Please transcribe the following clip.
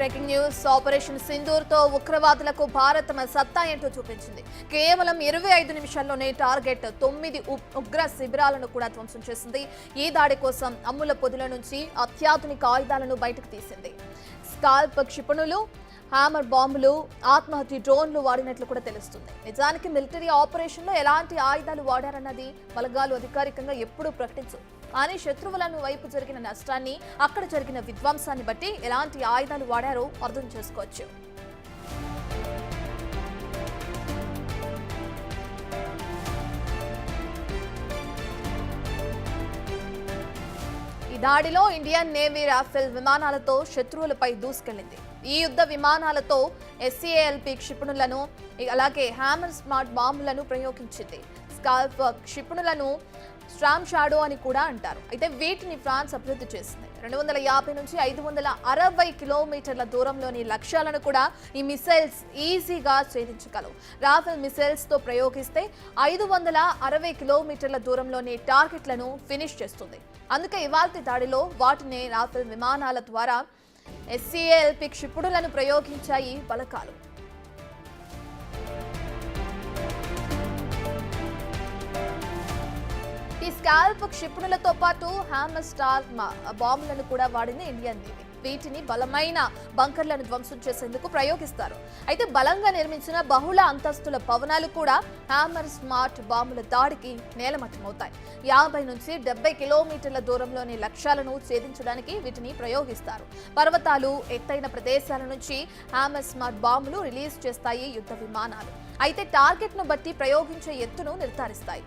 Breaking news. Operation Sindoor తో ఉగ్రవాదులకు భారత్ తమ సత్తా ఏంటో చూపించింది. కేవలం 25 నిమిషాల్లోనే టార్గెట్ 9 ఉగ్ర శిబిరాలను కూడా ధ్వంసం చేసింది. ఈ దాడి కోసం అమ్ముల పొదిల నుంచి అత్యాధునిక ఆయుధాలను బయటకు తీసింది. స్కాల్ప్ క్షిపణులు, హ్యామర్ బాంబులు, ఆత్మహత్య డ్రోన్లు వాడినట్లు కూడా తెలుస్తుంది. నిజానికి మిలిటరీ ఆపరేషన్ లో ఎలాంటి ఆయుధాలు వాడారన్నది బలగాలు అధికారికంగా ఎప్పుడూ ప్రకటించవు. కానీ శత్రువులను వైపు జరిగిన నష్టాన్ని, అక్కడ జరిగిన విధ్వంసాన్ని బట్టి ఎలాంటి ఆయుధాలు వాడారో అర్థం చేసుకోవచ్చు. ఈ దాడిలో ఇండియన్ నేవీ రాఫెల్ విమానాలతో శత్రువులపై దూసుకెళ్లింది. ఈ యుద్ధ విమానాలతో SCALP క్షిపణులను, అలాగే హ్యామర్ స్మార్ట్ బాంబులను ప్రయోగించింది. స్కాల్ప్ క్షిపణులను స్ట్రామ్ షాడో అని కూడా అంటారు. అయితే వీటిని ఫ్రాన్స్ అభివృద్ధి చేసింది. 250 నుంచి 560 కిలోమీటర్ల దూరంలోని లక్ష్యాలను కూడా ఈ మిసైల్స్ ఈజీగా ఛేదించగలవు. రాఫెల్ మిసైల్స్ తో ప్రయోగిస్తే 560 కిలోమీటర్ల దూరంలోని టార్గెట్లను ఫినిష్ చేస్తుంది. అందుకే ఇవాల్టి దాడిలో వాటిని రాఫెల్ విమానాల ద్వారా SCALP క్షిపణులను ప్రయోగించాయి బలగాలు. ఈ స్కాల్ప్ క్షిపణులతో పాటు హ్యామర్ స్టార్ బాంబులను కూడా వాడింది ఇండియన్ నేవీ. వీటిని బలమైన బంకర్లను ధ్వంసం చేసేందుకు ప్రయోగిస్తారు. అయితే బలంగా నిర్మించిన బహుళ అంతస్తుల భవనాలు కూడా హ్యామర్ స్మార్ట్ బాంబుల దాడికి నేలమట్టమవుతాయి. 50 నుంచి 70 కిలోమీటర్ల దూరంలోని లక్ష్యాలను ఛేదించడానికి వీటిని ప్రయోగిస్తారు. పర్వతాలు, ఎత్తైన ప్రదేశాల నుంచి హ్యామర్ స్మార్ట్ బాంబులు రిలీజ్ చేస్తాయి యుద్ధ విమానాలు. అయితే టార్గెట్ను బట్టి ప్రయోగించే ఎత్తును నిర్ధారిస్తాయి.